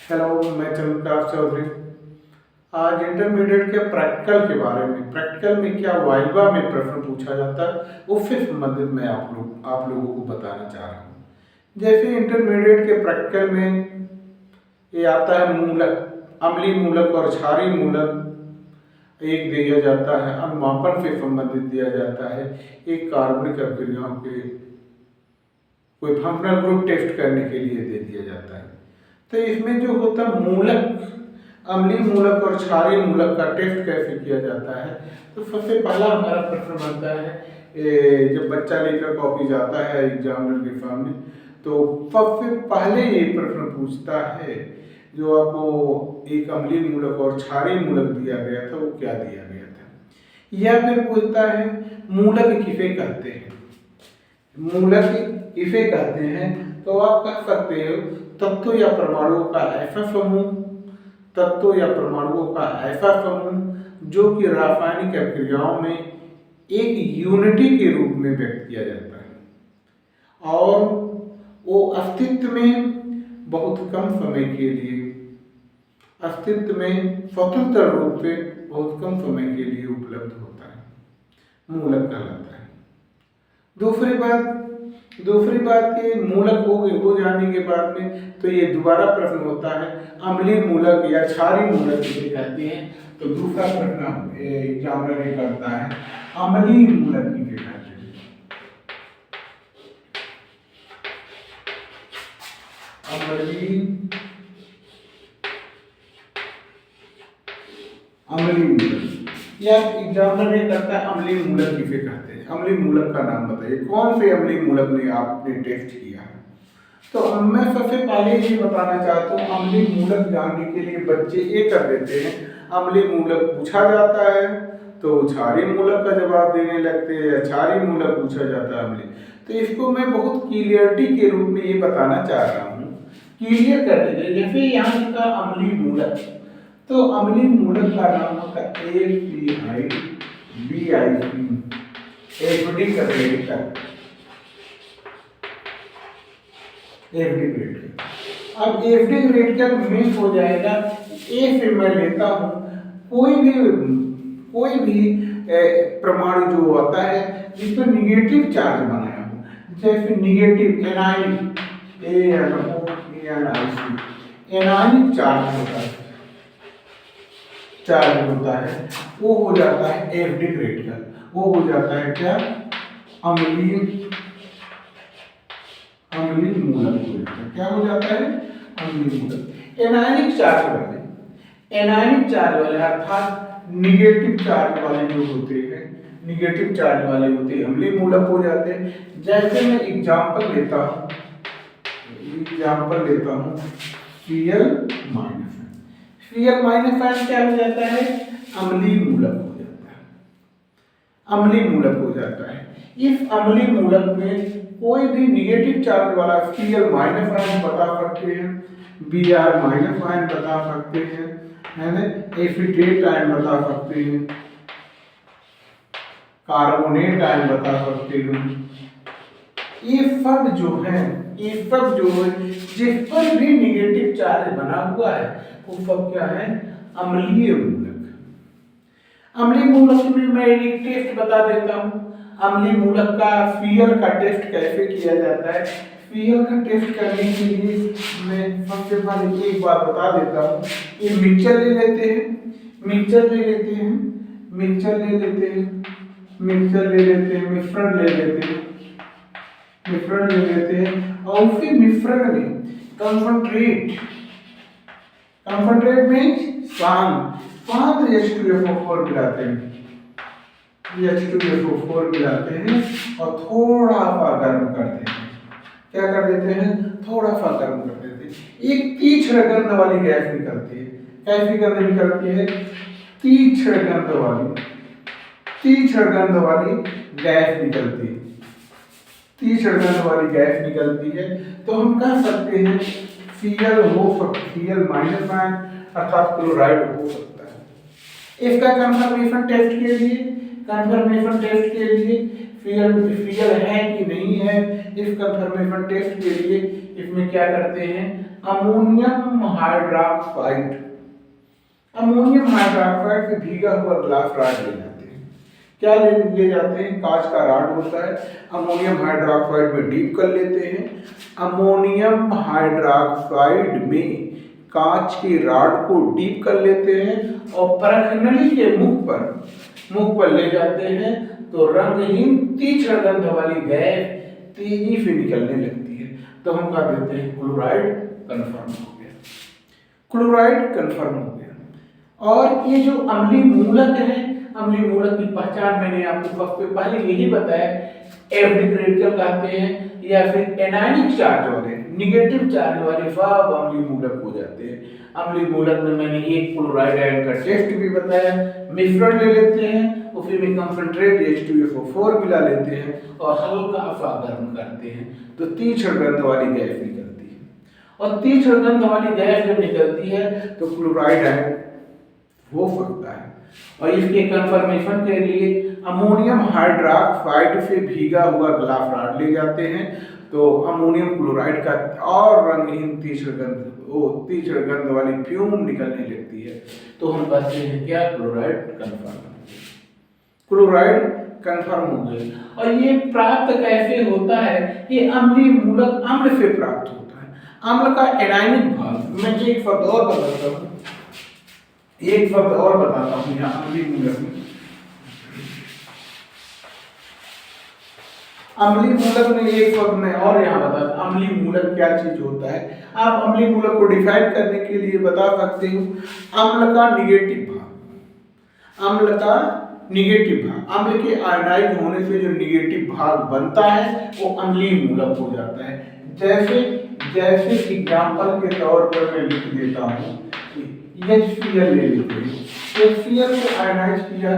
Hello, मैं चंद्रप्रकाश चौधरी। आज intermediate के प्रैक्टिकल के बारे में, प्रैक्टिकल में क्या वाइवा में प्रश्न पूछा जाता है उससे संबंधित मैं आप लोगों को बताना चाह रहा हूँ। जैसे इंटरमीडिएट के प्रैक्टिकल में ये आता है मूलक, अम्लीय मूलक और क्षारीय मूलक एक दिया जाता है, अनुमापन से संबंधित दिया जाता है, एक कार्बनिक अभिक्रियाओं के कोई फंक्शनल ग्रुप टेस्ट करने के लिए दे दिया जाता है। तो इसमें जो होता है मूलक, अम्लीय मूलक और क्षारीय मूलक का टेस्ट कैसे किया जाता है, तो सबसे पहला हमारा प्रश्न बनता है जब बच्चा लेकर कॉपी जाता है एग्जामिनर के सामने, तो सबसे पहले ये प्रश्न पूछता है जो आपको एक अम्लीय मूलक और क्षारीय मूलक दिया गया था वो क्या दिया गया था, या फिर पूछता है मूलक किसे कहते हैं। मूलक इसे कहते हैं तो आप कह सकते हो तत्व या परमाणुओं का ऐसा समूह, तत्व या परमाणुओं का ऐसा समूह जो कि रासायनिक क्रियाओं में एक यूनिटी के रूप में व्यक्त किया जाता है और वो अस्तित्व में बहुत कम समय के लिए, अस्तित्व में स्वतंत्र रूप से बहुत कम समय के लिए उपलब्ध होता है, मूलक कहलाता है। दूसरी बात ये मूलक हो जाने के बाद में तो ये दोबारा प्रश्न होता है अम्लीय मूलक या क्षारीय मूलक जिसे कहते हैं। तो दूसरा प्रश्न एग्जामिनर ये करता है अम्लीय मूलक किसे कहते हैं। अम्लीय मूलक या एग्जामिनर ये करता है अम्लीय मूलक किसे कहते हैं। अम्लीय मूलक का नाम बताइए, कौन से अम्लीय मूलक ने आपने टेस्ट किया है। तो मैं सबसे पहले ये बताना चाहता हूँ अम्लीय मूलक जानने के लिए बच्चे ये कर देते हैं, अम्लीय मूलक पूछा जाता है तो क्षारीय मूलक का जवाब देने लगते हैं, या क्षारीय मूलक पूछा जाता है अम्लीय। तो इसको मैं बहुत क्लियरिटी के रूप में ये बताना चाह रहा हूँ, क्लियर कर दीजिए। जैसे यहाँ लिखा अम्लीय मूलक, तो अम्लीय मूलक का नाम होता है एसिडिक रेडिकल। अब एसिडिक रेडिकल मिक्स हो जाएगा। ए से मैं लेता हूँ कोई भी परमाणु जो होता है जिस पर निगेटिव चार्ज बनाया हो, जैसे निगेटिव एनायनिक एनायनिक चार्ज होता है वो हो जाता है एसिडिक रेडिकल। वो हो जाता है क्या, अम्लीय मूलक हो जाता है। क्या हो जाता है, अम्लीय मूलक। एनायनिक चार्ज वाले अर्थात निगेटिव चार्ज वाले जो होते हैं, निगेटिव चार्ज वाले होते हैं अम्लीय मूलक हो जाते हैं। जैसे मैं एग्जांपल लेता हूँ Cl- क्या हो जाता है, अम्लीय मूलक हो जाता है, अम्लीय मूलक हो जाता है। इस अम्लीय मूलक में कोई भी निगेटिव चार्ज वाला Cl- आयन बता सकते हैं, Br- आयन बता सकते हैं, है ना, एसीटेट आयन बता सकते हैं, कार्बोनेट आयन बता सकते हैं। ये सब जो है जिस पर भी निगेटिव चार्ज बना हुआ है वो सब क्या है, अम्लीय मूलक। अम्लीय मूलक में मैं एक टेस्ट बता देता हूँ। अम्लीय मूलक का Cl का टेस्ट कैसे किया जाता है। Cl का टेस्ट करने के लिए मैं सबसे पहले एक बात बता देता हूँ। ये मिक्सचर ले लेते हैं, मिश्रण ले लेते हैं, मिश्रण ले लेते हैं और उसी मिश्रण में कंसंट्रेट में शांत H2SO4 मिलाते हैं, H2SO4 मिलाते हैं और थोड़ा सा गर्म करते हैं। क्या कर देते हैं, थोड़ा सा गर्म कर देते हैं। एक तीक्ष्ण गंध वाली गैस निकलती है। कैसी गंध निकलती है, तीक्ष्ण गंध वाली गैस निकलती है, तीक्ष्ण गंध वाली गैस निकलती है। तो हम कह सकते हैं Cl- आयन अर्थात क्लोराइड हो सकता है। इसका कंफर्मेशन टेस्ट के लिए Cl है कि नहीं है, इस कंफर्मेशन टेस्ट के लिए इसमें क्या करते हैं, अमोनियम हाइड्रॉक्साइड, अमोनियम हाइड्रॉक्साइड से भीगा हुआ ग्लास रॉड ले जाते हैं। क्या ले जाते हैं, कांच का रॉड होता है, अमोनियम हाइड्रॉक्साइड में डीप कर लेते हैं। अमोनियम हाइड्रॉक्साइड में कांच की रॉड को डीप कर लेते हैं और परखनली के मुख पर ले जाते हैं, तो रंगहीन तीक्ष्ण गंध वाली गैस तेजी से निकलने लगती है। तो हम कह देते हैं क्लोराइड कन्फर्म हो गया, क्लोराइड कन्फर्म हो गया। और ये जो अम्लीय मूलक है, अम्लीय मूलक की पहचान मैंने आपको सबसे पहले यही बताया, एफडी क्रिटिकल कहते हैं या फिर एनायनिक चार्ज वाले, निगेटिव चार्ज वाले सब अम्लीय मूलक हो जाते हैं। अम्लीय मूलक में मैंने एक क्लोराइड आयन का टेस्ट भी बताया। मिश्रण ले लेते हैं, उसी में कंसंट्रेट H2SO4 मिला लेते हैं और हल्का सा गर्म करते हैं, तो तीक्ष्ण गंध वाली गैस निकलती है। और तीक्ष्ण गंध वाली गैस जब निकलती है तो क्लोराइड आयन हो सकता है। और इसके कंफर्मेशन के लिए अमोनियम हाइड्रॉक्साइड से भीगा हुआ ग्लास रॉड ले जाते हैं, तो अमोनियम क्लोराइड का और रंगहीन तीक्ष्ण गंध वाली फ्यूम निकलने लगती है, तो हम कहते हैं क्या, क्लोराइड कन्फर्म, क्लोराइड कन्फर्म हो गया। और ये प्राप्त कैसे होता है, ये अम्लीय मूलक अम्ल से प्राप्त होता है। अम्ल का एनायनिक भाग, मैं एक शब्द और बताता हूँ, एक शब्द और बताता हूँ यहाँ अम्लीय मूलक में। अम्लीय मूलक में एक शब्द में और यहाँ बता, अम्लीय मूलक क्या चीज होता है। आप अम्लीय मूलक को डिफाइन करने के लिए बता सकते हो, अम्ल का निगेटिव भाग, अम्ल का निगेटिव भाग, अम्ल के आयनाइज होने से जो निगेटिव भाग बनता है वो अम्लीय मूलक हो जाता है। जैसे एग्जाम्पल के तौर पर मैं लिख देता हूँ, HCl ले लेते हैं, HCl को आयनाइज किया,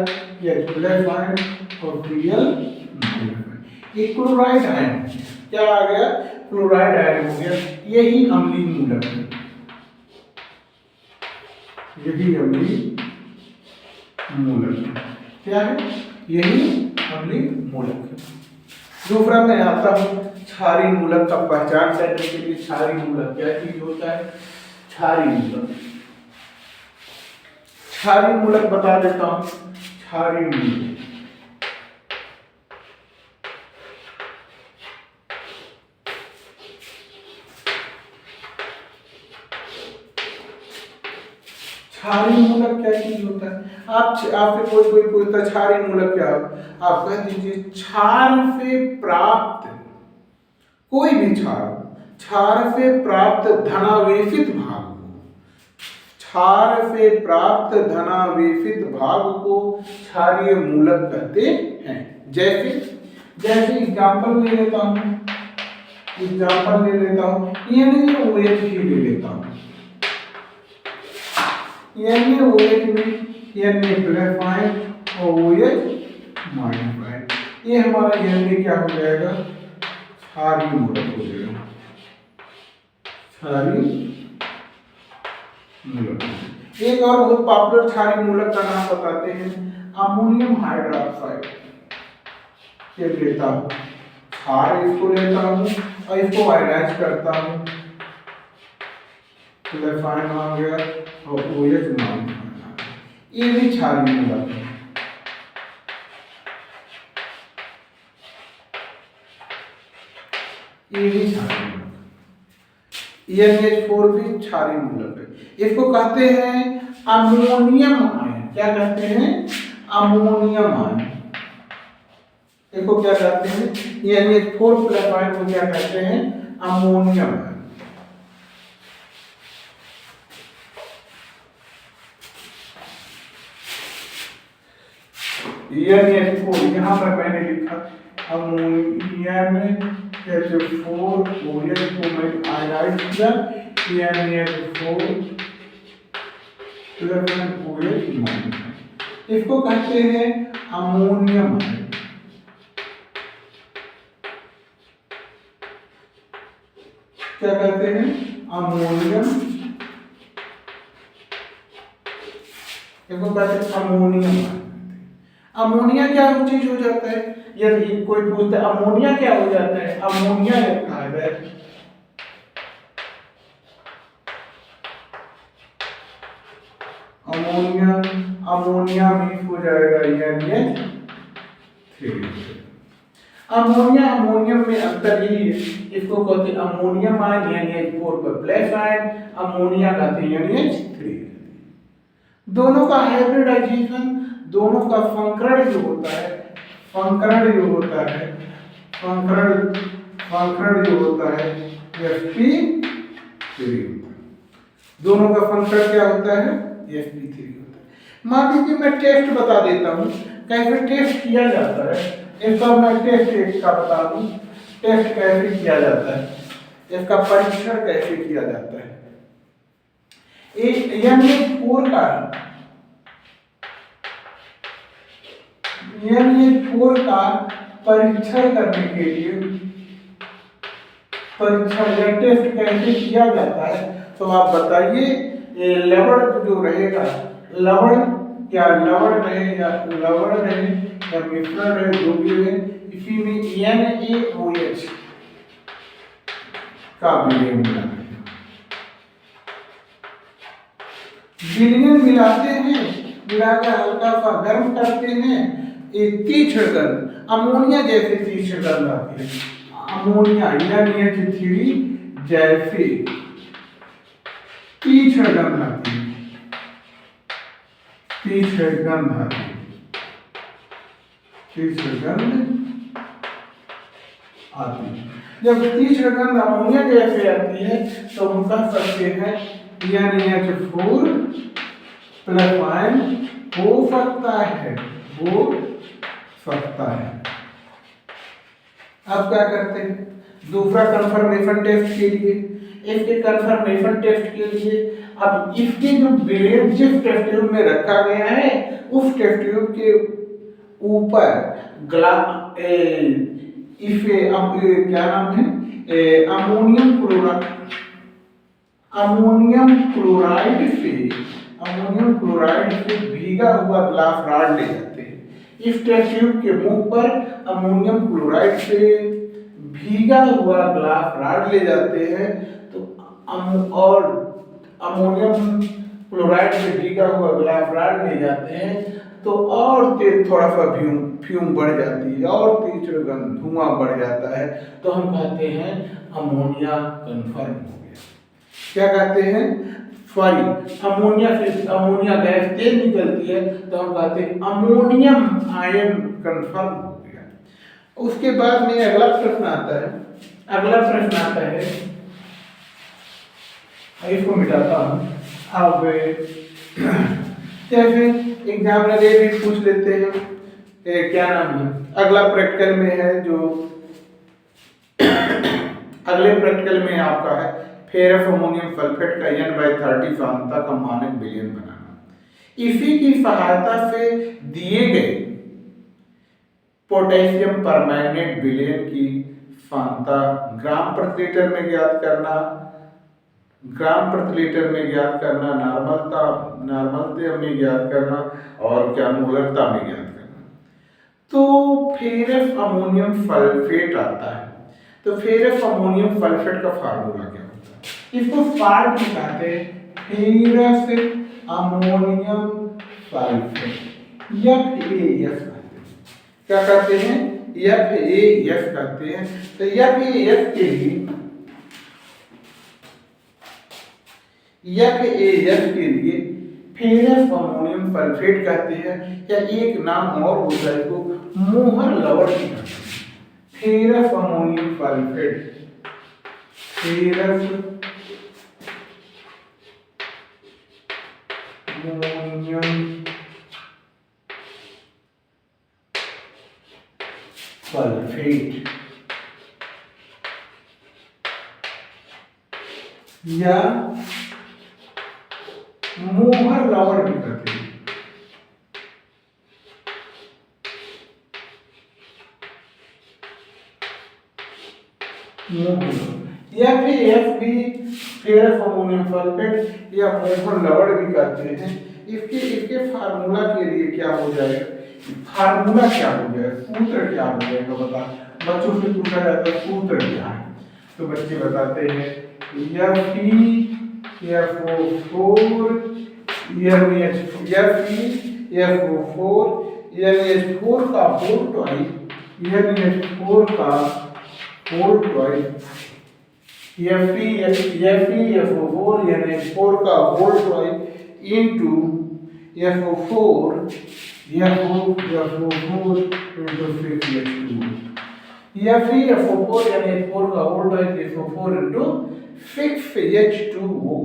H+ आयन और Cl-, ये क्लोराइड आयन, क्या आ गया, क्लोराइड आयन हो गया। यही अम्लीय मूलक है, यही अम्लीय मूलक है, क्या है, यही अम्लीय मूलक है। दूसरा मैं आता हूँ क्षारीय मूलक का पहचान करने के लिए। क्षारीय मूलक क्या चीज होता है, क्षारीय मूलक, क्षारीय मूलक बता देता हूँ। क्षारीय मूलक, क्षारीय मूलक क्या चीज होता है, आपसे कोई पूछता है क्षारीय मूलक क्या हो, आप कह दीजिए क्षार से प्राप्त, कोई भी क्षार से प्राप्त धनावेशित भाग को, क्षार से प्राप्त धनावेशित भाग को क्षारीय मूलक कहते हैं। जैसे एग्जाम्पल ले लेता हूँ, NaOH ही ले लेता हूँ, NaOH में Na+ आयन और OH- आयन, ये हमारा Na क्या हो जाएगा, क्षारीय मूलक हो जाएगा, क्षारीय मूलक। एक और बहुत पॉपुलर क्षारीय मूलक का नाम बताते हैं, अमोनियम हाइड्रॉक्साइड। ये लेता हूँ, क्षार इसको लेता हूँ और इसको आयनाइज करता हूँ, प्लस आयन आ गया और OH-, ये भी क्षारीय मूलक है। ये भी क्षारीय मूलक, NH4 भी क्षारीय मूलक है। इसको कहते हैं अमोनियम आयन, क्या कहते हैं, अमोनियम आयन। इसको क्या कहते हैं, NH4+ आयन को क्या कहते हैं, अमोनियम आयन। NH4 यहाँ पर मैंने लिखा अमोनियम H4 OH को मैं आयनाइज किया, NH4 OH-, इसको कहते हैं अमोनियम आयन। क्या कहते हैं, अमोनियम, इसको कहते हैं अमोनियम आयन। अमोनिया क्या चीज हो जाता है, यदि कोई पूछता है अमोनिया क्या हो जाता है, अमोनिया लिखा है, अमोनिया मीन्स हो जाएगा NH3। अमोनिया अमोनियम में अंतर यही है, इसको कहते हैं अमोनियम आयन NH4 पर प्लस आयन, अमोनिया कहते हैं NH3। दोनों का हाइब्रिडाइजेशन, दोनों का फंकरण जो होता है, फंकरण जो होता है sp3, दोनों का फंक्शन क्या होता है sp3 होता है। मान लीजिए मैं टेस्ट बता देता हूँ कैसे टेस्ट किया जाता है, इसका मैं टेस्ट एक का बता दूं, टेस्ट कैसे किया जाता है, इसका परीक्षण कैसे किया जाता है। NH4 का परीक्षण करने के लिए, परीक्षण या टेस्ट कैसे किया जाता है, तो आप बताइए। लवण जो रहेगा, लवण क्या लवण रहे या मिश्रण रहे, जो भी रहे, इसी में NaOH का विलयन मिलाते हैं, विलयन मिलाते हैं, मिलाकर हल्का सा गर्म करते हैं, एक तीक्ष्ण गंध, अमोनिया जैसे तीक्ष्ण गंध आती है, अमोनिया NH3 जैसे तीक्ष्ण गंध आती है, तीक्ष्ण गंध आती है, तीक्ष्ण गंध आती है। जब तीक्ष्ण गंध अमोनिया जैसे आती है तो हम कह सकते हैं NH4 प्लस आयन हो सकता है, हो सकता है। अब क्या करते हैं, दूसरा कंफर्मेशन टेस्ट के लिए, इसके कंफर्मेशन टेस्ट के लिए अब इसके जो विलयन जिस टेस्ट ट्यूब में रखा गया है उस टेस्ट ट्यूब के ऊपर इसे क्या नाम है, अमोनियम क्लोराइड से भीगा हुआ ग्लास रॉड ले जाते हैं। इस टेस्ट ट्यूब के मुंह पर अमोनियम क्लोराइड से भीगा हुआ ग्लास रॉड ले जाते हैं, तो और अमोनियम क्लोराइड से भीगा हुआ ग्लास रॉड ले जाते हैं तो और तेज थोड़ा सा फ्यूम बढ़ जाती है और तीव्र गंध धुआं बढ़ जाता है, तो हम कहते हैं अमोनिया कन्फर्म हो गया। क्या कहते हैं, सॉरी, अमोनिया से अमोनिया गैस तेज निकलती है तो हम कहते हैं अमोनियम आयन कन्फर्म हो गया। उसके बाद में अगला प्रश्न आता है, अगला प्रश्न आता है, इसको मिटाता हूँ। अब जैसे एग्जामिनर ये भी पूछ लेते हैं, क्या नाम है, अगला प्रैक्टिकल में है जो अगले प्रैक्टिकल में आपका है फेरस अमोनियम सल्फेट का N/30 सांद्रता का मानक विलयन बनाना। इसी की सहायता से दिए गए पोटेशियम परमैंगनेट विलयन की सांद्रता ग्राम प्रति लीटर में ज्ञात करना, ग्राम प्रति लीटर में ज्ञात करना, नॉर्मलता में ज्ञात करना और क्या मोलरता में ज्ञात करना। तो फेरस अमोनियम सल्फेट आता है, तो फेरस अमोनियम सल्फेट का फार्मूला क्या होता है, इसको फार्म कहते हैं फेरस अमोनियम सल्फेट, FAS कहते हैं। क्या कहते हैं, FAS कहते हैं। तो FAS के लिए फेरस अमोनियम सल्फेट कहते हैं, या एक नाम और होता है इसको मोहर लवण भी कहते हैं। Ferrous ammonium sulphate, ferrous ammonium sulphate या मोहर लवण भी कहते हैं। FAS भी फेरस अमोनियम सल्फेट या मोहर लवण भी कहते हैं। इसके फार्मूला के लिए क्या हो जाएगा, फार्मूला क्या हो जाएगा, सूत्र क्या हो जाएगा, बता, बच्चों से पूछा जाता है सूत्र क्या है, तो बच्चे बताते हैं FeFO4 FeFO4 FO4 NH4 का होल ट्वाइस NH4 का होल ट्वाइस FeFO4 NH4 का whole twice into FO4 into 6H2 FeFO4 NH4 का whole twice FO4 into 6H2O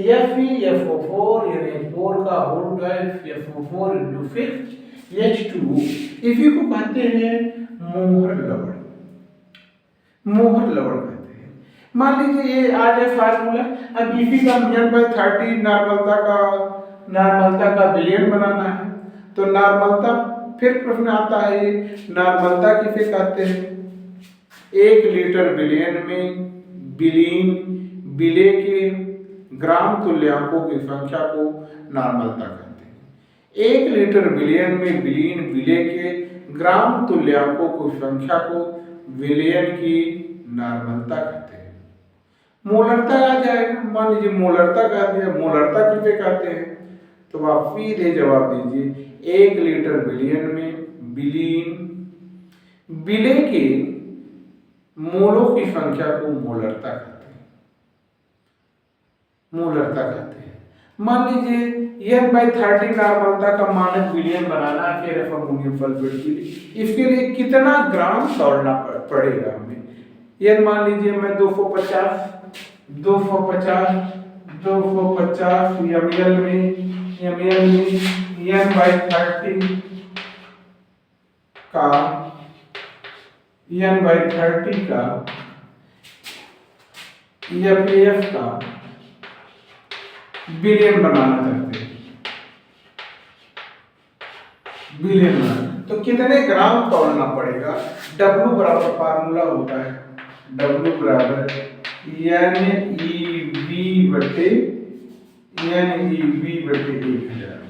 FeFO4 NH4 का whole twice FO4 into 6H2O इसी को कहते हैं मोहर लवण। मोहर लवण कहते हैं। मान लीजिए ये आ जाए फार्मूला, अब इसी का n/30 नॉर्मलता का विलयन बनाना है। तो नॉर्मलता, फिर प्रश्न आता है नॉर्मलता किसे कहते हैं? 1 लीटर विलयन में विलेय के ग्राम तुल्यांकों की संख्या को नॉर्मलता कहते हैं। 1 लीटर विलयन में विलेय के ग्राम तुल्यांकों की संख्या को विलयन की नॉर्मलता कहते हैं। मोलरता आ जाएगा, मान लीजिए मोलरता कह दिया, मोलरता किसे कहते हैं? तो आप सीधे जवाब दीजिए 1 लीटर विलयन में विलेय के मोलों की संख्या को मोलरता कहते हैं। मोलरता कहते हैं। मान लीजिए n/30 नॉर्मलता का मानक विलयन बनाना है फिर अमोनियम सल्फेट के लिए, इसके लिए कितना ग्राम तोड़ना पड़ेगा हमें? n मान लीजिए मैं 250 ml में n/30 का FAF का विलयन बनाना चाहते हैं, विलयन बनाना तो कितने ग्राम तोड़ना पड़ेगा? W बराबर फार्मूला होता है W बराबर NeV/1000।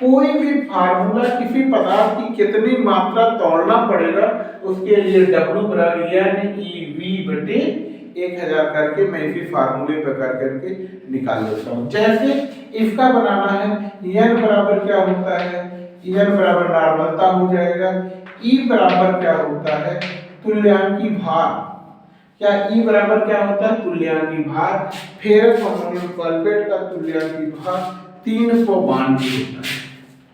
कोई भी फार्मूला किसी पदार्थ की कितनी मात्रा तोड़ना पड़ेगा उसके लिए W बराबर NeV/1000 करके मैं इसी फार्मूले पर करके निकाल लेता हूँ। जैसे इसका बनाना है n बराबर क्या होता है? n बराबर नॉर्मलता हो जाएगा। E बराबर क्या होता है? तुल्यांकी भार। क्या E बराबर क्या होता है? तुल्यांकी भार। फेरस अमोनियम सल्फेट का तुल्यांकी भार 392 होता है।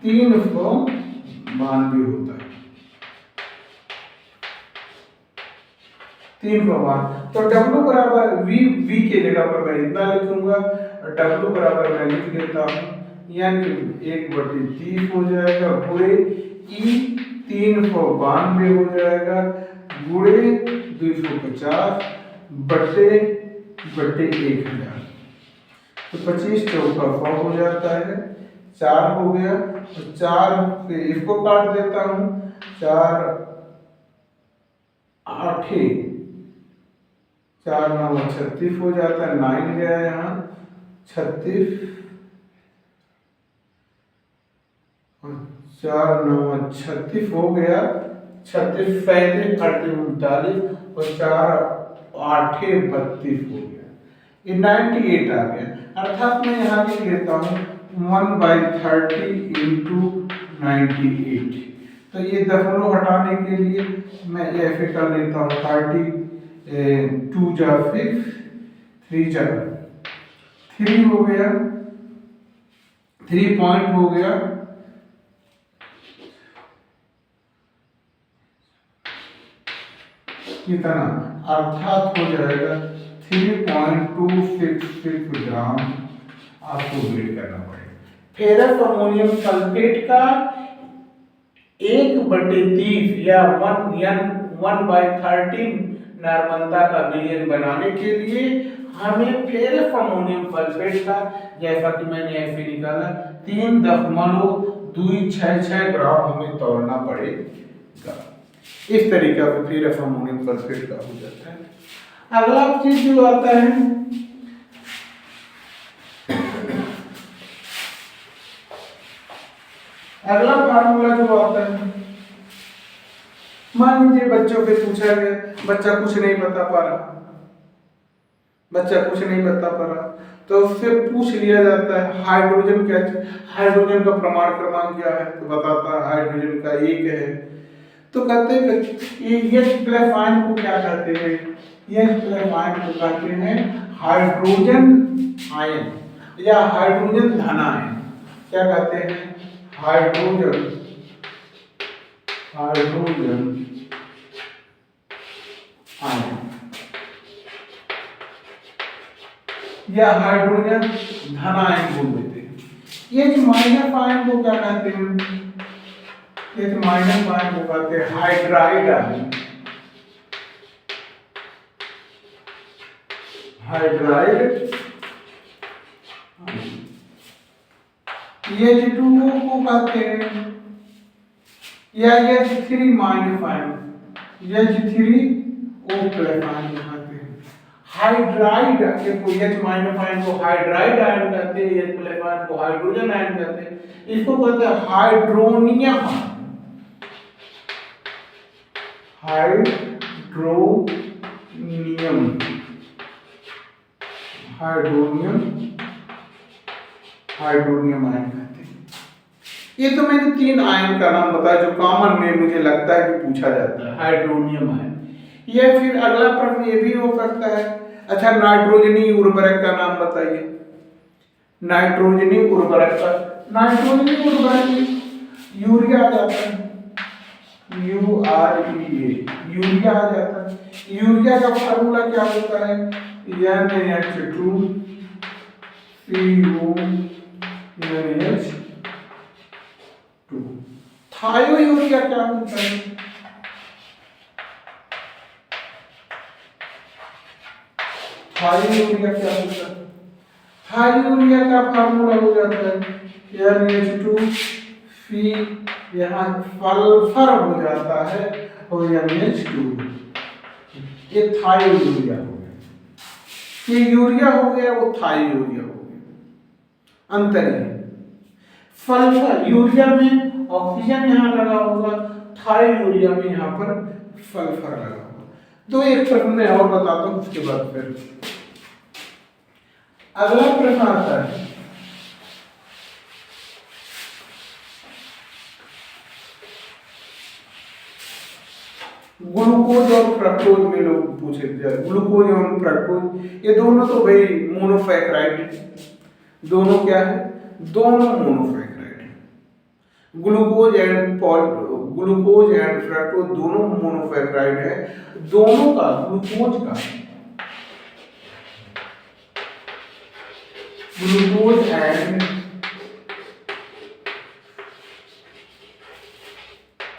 392 होता है। 392। तो W बराबर V के जगह पर मैं इतना लिखूंगा, W बराबर मैं लिख देता हूँ n 1/30 हो जाएगा गुणे E 392 हो जाएगा गुणे 250 बटे 1000। तो 25 चौका 100 हो जाता है, 4 हो गया। तो 4 से इसको काट देता हूँ, 4 8 4 9 36 हो जाता है, 9 गया यहाँ 36 4 9 36 हो गया, 36 37 38 और 4 8 32 हो गया, ये 98 आ गया। अर्थात मैं यहाँ लिख लेता हूँ 1/30 into 98। तो ये दशमलव हटाने के लिए मैं ऐसे कर लेता हूँ 30 2 जा 6 3 जा 3 हो गया, 3 पॉइंट हो गया, कितना? अर्थात हो जाएगा 3.266 ग्राम आपको वेट करना पड़ेगा। फेरस अमोनियम सल्फेट का 1/30 या 1/13 नॉर्मलता का विलयन बनाने के लिए हमें फेरस अमोनियम सल्फेट का, जैसा कि मैंने ऐसे निकाला, 3.266 ग्राम हमें तोड़ना पड़ेगा। इस तरीका से फेरस अमोनियम सल्फेट का हो जाता है। अगला चीज जो आता है अगला फार्मूला जो आता है, मान लीजिए बच्चों पे पूछा गया, बच्चा कुछ नहीं बता पा रहा, बच्चा कुछ नहीं बता पा रहा, तो उससे पूछ लिया जाता है हाइड्रोजन क्या, हाइड्रोजन का प्रमाण क्रमांक क्या है, तो बताता है हाइड्रोजन का 1 है। तो कहते हैं ये H प्लस आयन को क्या कहते हैं, H प्लस आयन को कहते हैं हाइड्रोजन आयन या हाइड्रोजन धन आयन। क्या कहते हैं, हाइड्रोजन हाइड्रोजन आयन या हाइड्रोजन धन आयन बोल देते हैं। H माइनस आयन को क्या कहते हैं, H माइनस आयन को कहते हैं हाइड्राइड आयन, हाइड्राइड। H2O को कहते हैं या H3 minus ion, H3O plus ion को कहते हैं हाइड्राइड। देखो H माइनस आयन को हाइड्राइड आयन कहते हैं, H प्लस आयन को हाइड्रोजन आयन कहते हैं। इसको कहते हैं hydronium, hydronium, hydronium, hydronium ion कहते हैं। ये तो मैंने 3 आयन का नाम बताया जो कॉमन में मुझे लगता है कि पूछा जाता है, हाइड्रोनियम आयन। ये फिर अगला प्रश्न ये भी हो सकता है, अच्छा नाइट्रोजनी उर्वरक का नाम बताइए, नाइट्रोजनी उर्वरक का, नाइट्रोजनी उर्वरक में यूरिया आ जाता है, UREA, यूरिया आ जाता है। यूरिया का फार्मूला क्या होता है, NH2 CO NH2। थायो यूरिया क्या होता है, थायो यूरिया क्या होता है, थायो यूरिया का फार्मूला हो जाता है NH2 यहाँ सल्फर हो जाता है और NH2। ये थायो यूरिया हो गया, ये यूरिया हो गया, वो थायो यूरिया हो गया। अंतर है, सल्फर यूरिया में ऑक्सीजन यहाँ लगा होगा, थायो यूरिया में यहाँ पर सल्फर लगा होगा। तो एक प्रश्न में और बताता हूँ, उसके बाद फिर अगला प्रश्न आता है, ग्लूकोज और फ्रक्टोज में लोग पूछे थे, ग्लूकोज और फ्रक्टोज ये दोनों तो भाई मोनोसैकराइड है, दोनों क्या है, दोनों मोनोसैकराइड है। ग्लूकोज एंड फ्रक्टोज दोनों मोनोसैकराइड है। दोनों का ग्लूकोज एंड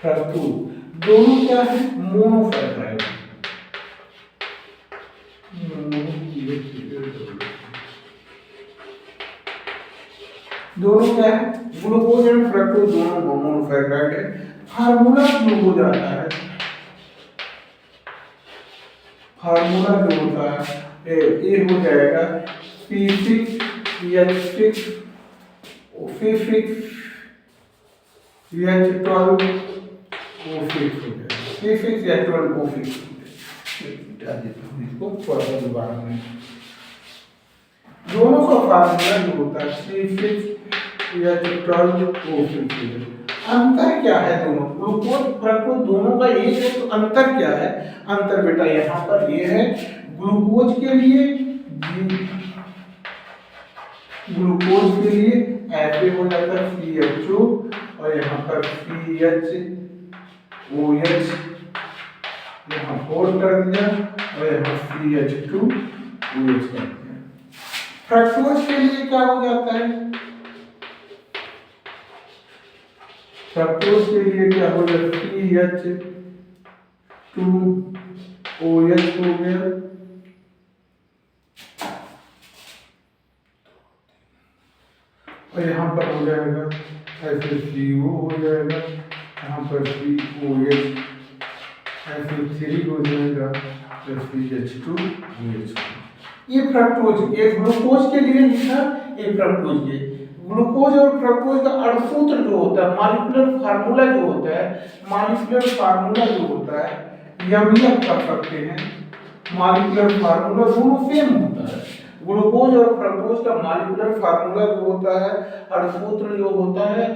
फ्रक्टोज दोनों क्या है, मोनोसैकराइड। दोनों क्या है, ग्लूकोज एंड फ्रक्टोज दोनों मोनोसैकराइड है। फार्मूला जो हो जाता है, फार्मूला जो होता है ये हो जाएगा C6H6 C6H12 O6 हो जाएगा, C6H12 O6 इसको थोड़ा सा दोबारा में, दोनों का फार्मूला जो होता है C6H12 O6। अंतर क्या है दोनों, ग्लूकोज फ्रक्टोज दोनों का एक है, तो अंतर क्या है, अंतर बेटा यहाँ पर ये है, ग्लूकोज के लिए ऐसे हो जाता है CHO और यहाँ पर CHOH यहाँ 4 कर दिया और यहाँ CH2OH कर दिया। फ्रक्टोज के लिए क्या हो जाता है, फ्रक्टोज के लिए क्या हो जाता है CH2OH हो गया और यहाँ पर हो जाएगा ऐसे CO हो जाएगा, यहाँ पर COH ऐसे 3 हो जाएगा CH2OH। ये फ्रक्टोज, ये ग्लूकोज के लिए लिखा, ये फ्रक्टोज के। ग्लूकोज और फ्रक्टोज का अणुसूत्र जो होता है, मॉलिक्यूलर फार्मूला जो होता है, मॉलिक्यूलर फार्मूला जो होता है MF कर सकते हैं, मॉलिक्यूलर फार्मूला दोनों सेम होता है। ग्लूकोज और फ्रक्टोज का मॉलिक्यूलर फार्मूला जो होता है और सूत्र जो होता है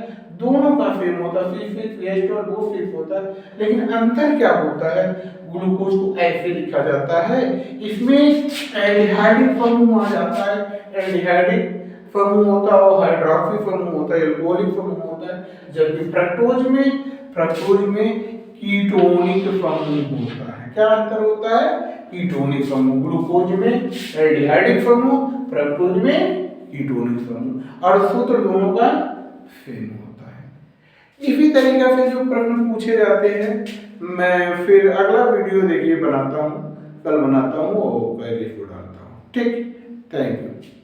दोनों का सेम होता है, C6H12 दो फिक्स होता है, लेकिन अंतर क्या होता है? ग्लूकोज को ऐसे लिखा जाता है, इसमें एल्डिहाइडिक समूह आ जाता है, एल्डिहाइडिक समूह होता है और हाइड्रॉक्सी समूह होता है, एल्कोहलिक समूह होता है, जबकि फ्रक्टोज में कीटोनिक समूह होता है। क्या अंतर होता है? कीटोनिक समूह, ग्लूकोज में एल्डिहाइडिक समूह, फ्रक्टोज में कीटोनिक समूह, और सूत्र दोनों का सेम होता है। इसी तरीके से जो प्रश्न पूछे जाते हैं मैं फिर अगला वीडियो देखिए बनाता हूँ, कल बनाता हूँ और पहले को डालता हूँ। ठीक, थैंक यू।